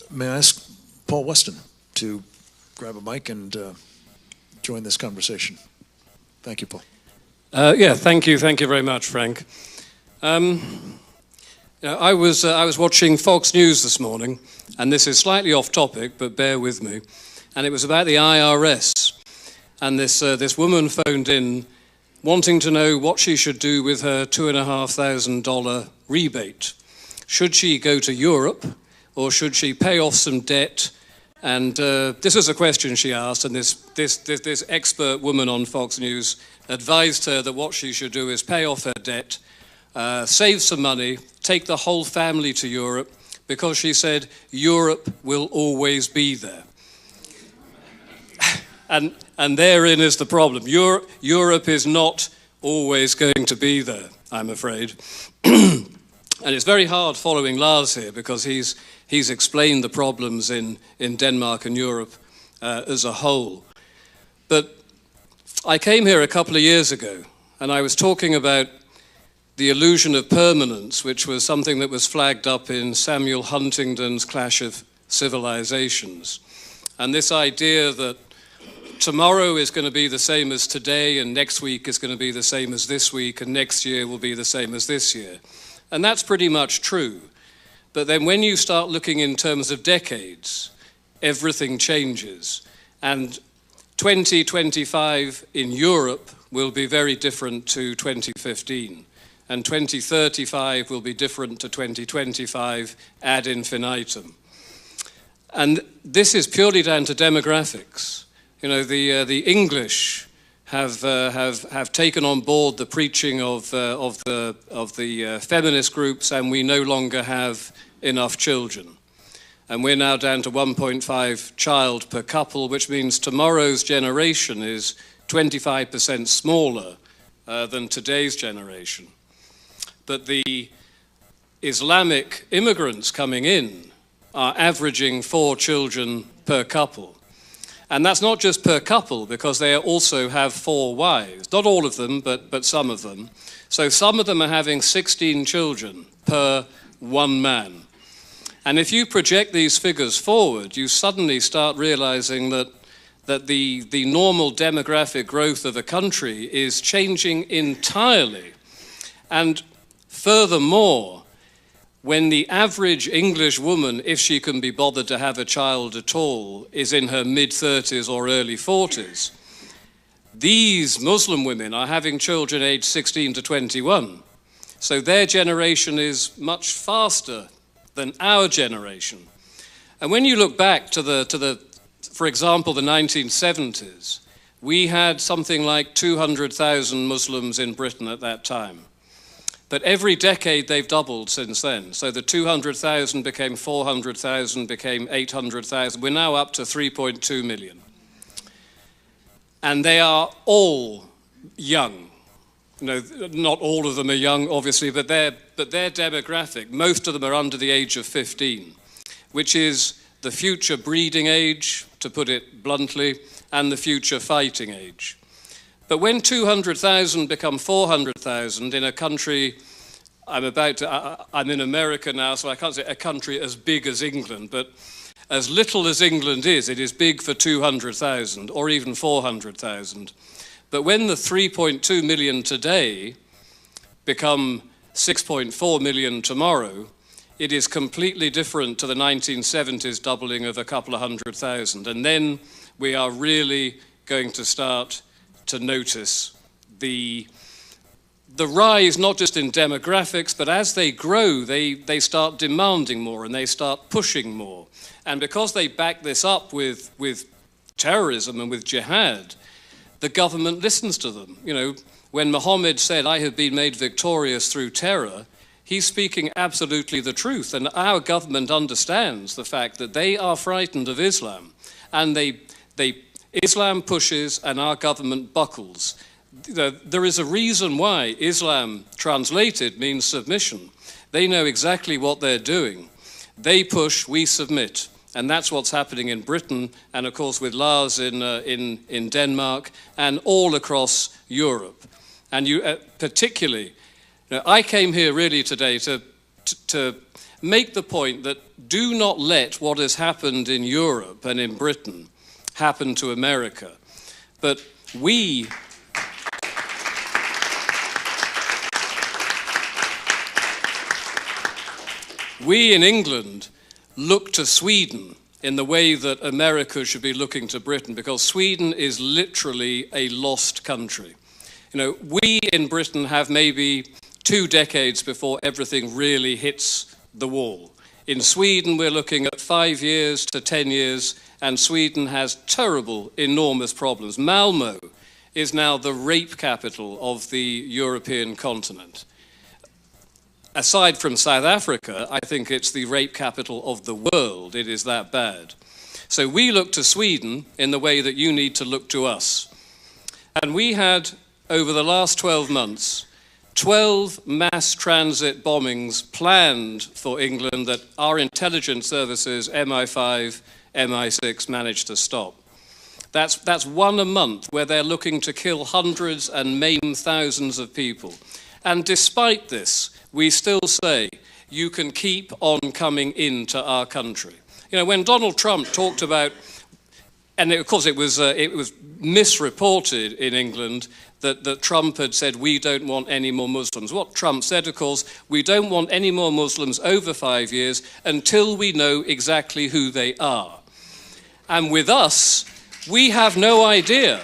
May I ask Paul Weston to grab a mic and join this conversation? Thank you, Paul. Yeah, thank you very much, Frank. I was watching Fox News this morning, and this is slightly off topic, but bear with me. And it was about the IRS, and this woman phoned in wanting to know what she should do with her $2,500 rebate. Should she go to Europe, or should she pay off some debt? And this is a question she asked, and this expert woman on Fox News advised her that what she should do is pay off her debt, save some money, take the whole family to Europe, because she said Europe will always be there. And therein is the problem. Europe is not always going to be there, I'm afraid. And it's very hard following Lars here, because he's explained the problems in Denmark and Europe as a whole. But I came here a couple of years ago, and I was talking about the illusion of permanence, which was something that was flagged up in Samuel Huntington's Clash of Civilizations. And this idea that tomorrow is going to be the same as today, and next week is going to be the same as this week, and next year will be the same as this year. And that's pretty much true. But then when you start looking in terms of decades, everything changes. And 2025 in Europe will be very different to 2015. And 2035 will be different to 2025 ad infinitum. And this is purely down to demographics. You know, the English have taken on board the preaching of the feminist groups, and we no longer have enough children. And we're now down to 1.5 child per couple, which means tomorrow's generation is 25% smaller than today's generation. But the Islamic immigrants coming in are averaging 4 children per couple. And that's not just per couple, because they also have 4 wives. Not all of them, but some of them. So some of them are having 16 children per one man. And if you project these figures forward, you suddenly start realizing that the normal demographic growth of a country is changing entirely. And furthermore, when the average English woman, if she can be bothered to have a child at all, is in her mid-30s or early 40s, these Muslim women are having children aged 16 to 21. So their generation is much faster than our generation. And when you look back to for example, the 1970s, we had something like 200,000 Muslims in Britain at that time. But every decade they've doubled since then. So the 200,000 became 400,000, became 800,000. We're now up to 3.2 million. And they are all young. You know, not all of them are young, obviously, but their demographic, most of them are under the age of 15, which is the future breeding age, to put it bluntly, and the future fighting age. But when 200,000 become 400,000 in a country, I'm in America now, so I can't say a country as big as England, but as little as England is, it is big for 200,000 or even 400,000. But when the 3.2 million today become 6.4 million tomorrow, it is completely different to the 1970s doubling of a couple of 100,000. And then we are really going to start to notice the rise, not just in demographics, but as they grow, they start demanding more and they start pushing more. And because they back this up with terrorism and with jihad, the government listens to them. You know, when Muhammad said, "I have been made victorious through terror," he's speaking absolutely the truth. And our government understands the fact that they are frightened of Islam. And Islam pushes and our government buckles. There is a reason why Islam translated means submission. They know exactly what they're doing. They push, we submit. And that's what's happening in Britain, and of course with Lars in Denmark, and all across Europe. And you particularly, I came here really today to make the point that do not let what has happened in Europe and in Britain happen to America. But we in England look to Sweden in the way that America should be looking to Britain, because Sweden is literally a lost country. You know, we in Britain have maybe 2 decades before everything really hits the wall. In Sweden, we're looking at 5 years to 10 years, and Sweden has terrible, enormous problems. Malmö is now the rape capital of the European continent. Aside from South Africa, I think it's the rape capital of the world. It is that bad. So we look to Sweden in the way that you need to look to us. And we had, over the last 12 months, 12 mass transit bombings planned for England that our intelligence services, MI5, MI6, managed to stop. That's one a month where they're looking to kill hundreds and maim thousands of people. And despite this, we still say, you can keep on coming into our country. You know, when Donald Trump talked about, and of course it was misreported in England that Trump had said, we don't want any more Muslims. What Trump said, of course, we don't want any more Muslims over 5 years until we know exactly who they are. And with us, we have no idea.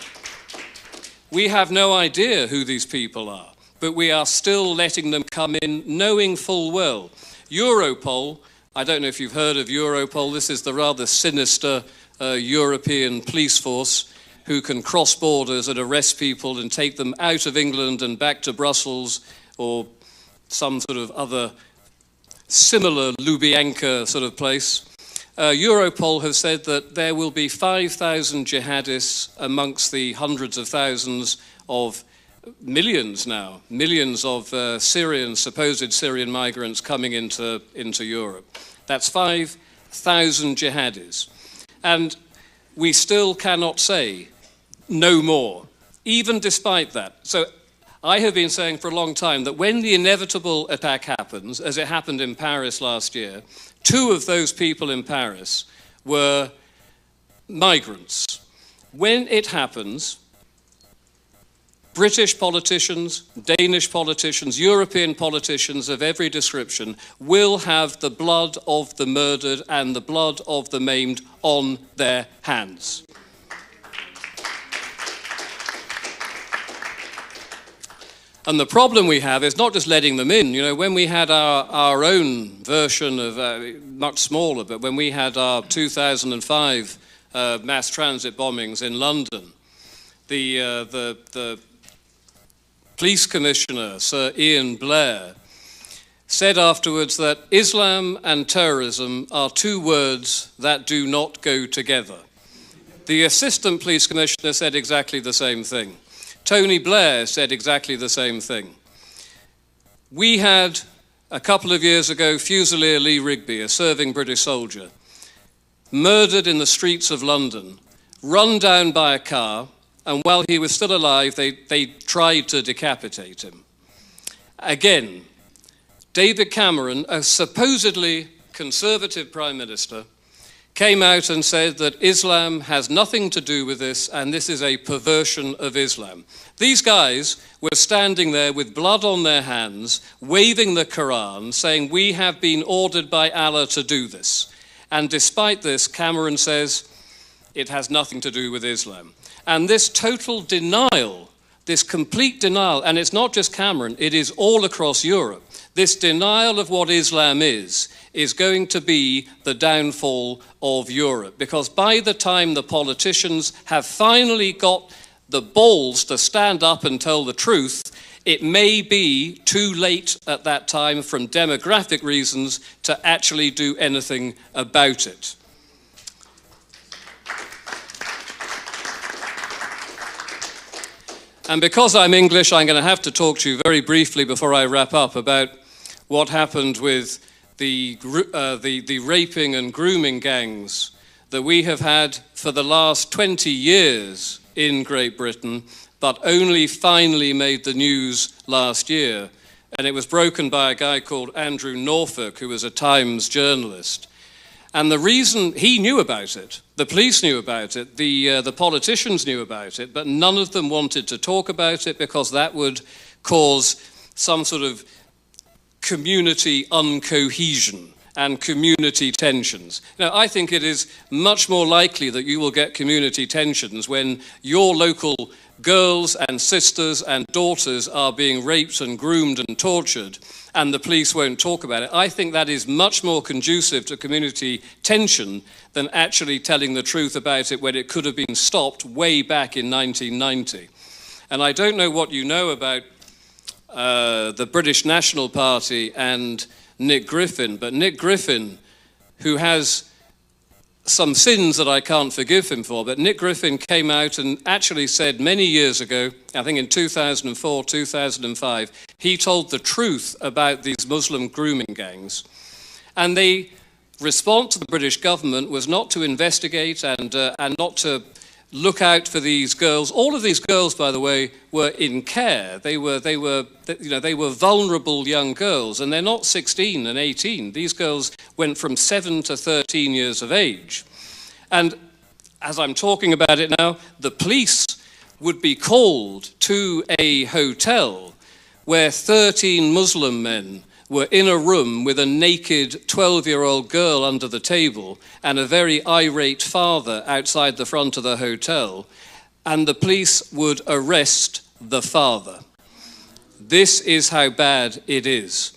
We have no idea who these people are. But we are still letting them come in, knowing full well. Europol, I don't know if you've heard of Europol, this is the rather sinister European police force who can cross borders and arrest people and take them out of England and back to Brussels or some sort of other similar Lubyanka sort of place. Europol has said that there will be 5,000 jihadists amongst the hundreds of thousands of millions of supposed Syrian migrants coming into Europe. That's 5,000 jihadis. And we still cannot say no more, even despite that. So I have been saying for a long time that when the inevitable attack happens, as it happened in Paris last year, 2 of those people in Paris were migrants. When it happens, British politicians, Danish politicians, European politicians of every description will have the blood of the murdered and the blood of the maimed on their hands. And the problem we have is not just letting them in. You know, when we had our own version of, much smaller, but when we had our 2005 mass transit bombings in London, the police commissioner, Sir Ian Blair, said afterwards that Islam and terrorism are 2 words that do not go together. The assistant police commissioner said exactly the same thing. Tony Blair said exactly the same thing. We had, a couple of years ago, Fusilier Lee Rigby, a serving British soldier, murdered in the streets of London, run down by a car, and while he was still alive, they tried to decapitate him. Again, David Cameron, a supposedly conservative prime minister, came out and said that Islam has nothing to do with this, and this is a perversion of Islam. These guys were standing there with blood on their hands, waving the Quran, saying, we have been ordered by Allah to do this. And despite this, Cameron says, it has nothing to do with Islam. And this total denial, this complete denial, and it's not just Cameron, it is all across Europe, this denial of what Islam is going to be the downfall of Europe. Because by the time the politicians have finally got the balls to stand up and tell the truth, it may be too late at that time from demographic reasons to actually do anything about it. And because I'm English, I'm going to have to talk to you very briefly before I wrap up about what happened with the raping and grooming gangs that we have had for the last 20 years in Great Britain, but only finally made the news last year and it was broken by a guy called Andrew Norfolk, who was a Times journalist. And the reason he knew about it, the police knew about it, the politicians knew about it, but none of them wanted to talk about it because that would cause some sort of community uncohesion and community tensions. Now, I think it is much more likely that you will get community tensions when your local girls and sisters and daughters are being raped and groomed and tortured, and the police won't talk about it. I think that is much more conducive to community tension than actually telling the truth about it when it could have been stopped way back in 1990. And I don't know what you know about the British National Party and Nick Griffin, but Nick Griffin, who has some sins that I can't forgive him for, but Nick Griffin came out and actually said many years ago, I think in 2004, 2005, he told the truth about these Muslim grooming gangs. And the response to the British government was not to investigate and not to look out for these girls. All of these girls, by the way, were in care. They were vulnerable young girls, and they're not 16 and 18. These girls went from 7 to 13 years of age. And as I'm talking about it now, the police would be called to a hotel where 13 Muslim men were in a room with a naked 12-year-old girl under the table and a very irate father outside the front of the hotel, and the police would arrest the father. This is how bad it is.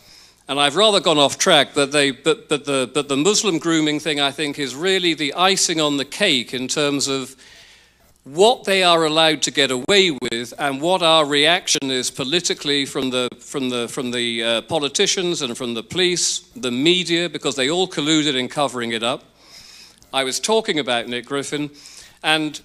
And I've rather gone off track, but the Muslim grooming thing, I think, is really the icing on the cake in terms of what they are allowed to get away with and what our reaction is politically from the politicians and from the police, the media, because they all colluded in covering it up. I was talking about Nick Griffin, and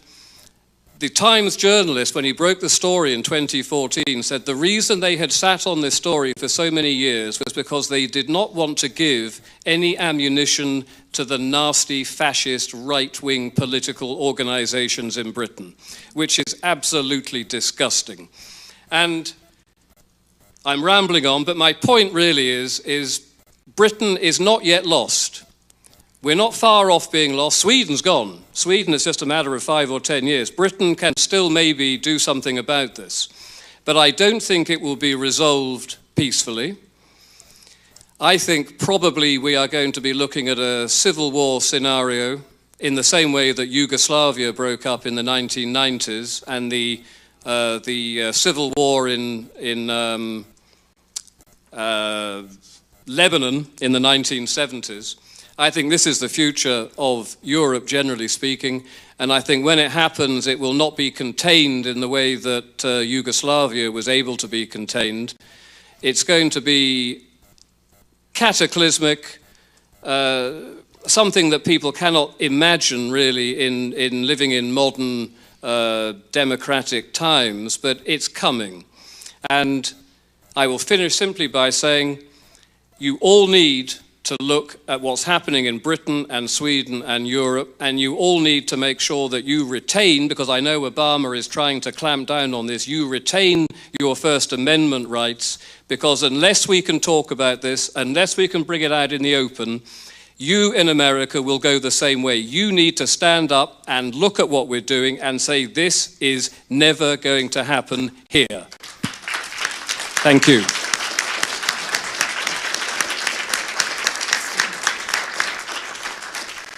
the Times journalist, when he broke the story in 2014, said the reason they had sat on this story for so many years was because they did not want to give any ammunition to the nasty fascist right-wing political organizations in Britain, which is absolutely disgusting. And I'm rambling on, but my point really is Britain is not yet lost. We're not far off being lost. Sweden's gone. Sweden is just a matter of 5 or 10 years. Britain can still maybe do something about this. But I don't think it will be resolved peacefully. I think probably we are going to be looking at a civil war scenario in the same way that Yugoslavia broke up in the 1990s and the civil war in Lebanon in the 1970s. I think this is the future of Europe, generally speaking, and I think when it happens, it will not be contained in the way that Yugoslavia was able to be contained. It's going to be cataclysmic, something that people cannot imagine really in living in modern democratic times, but it's coming. And I will finish simply by saying you all need to look at what's happening in Britain and Sweden and Europe, and you all need to make sure that you retain, because I know Obama is trying to clamp down on this, you retain your First Amendment rights, because unless we can talk about this, unless we can bring it out in the open, you in America will go the same way. You need to stand up and look at what we're doing and say this is never going to happen here. Thank you.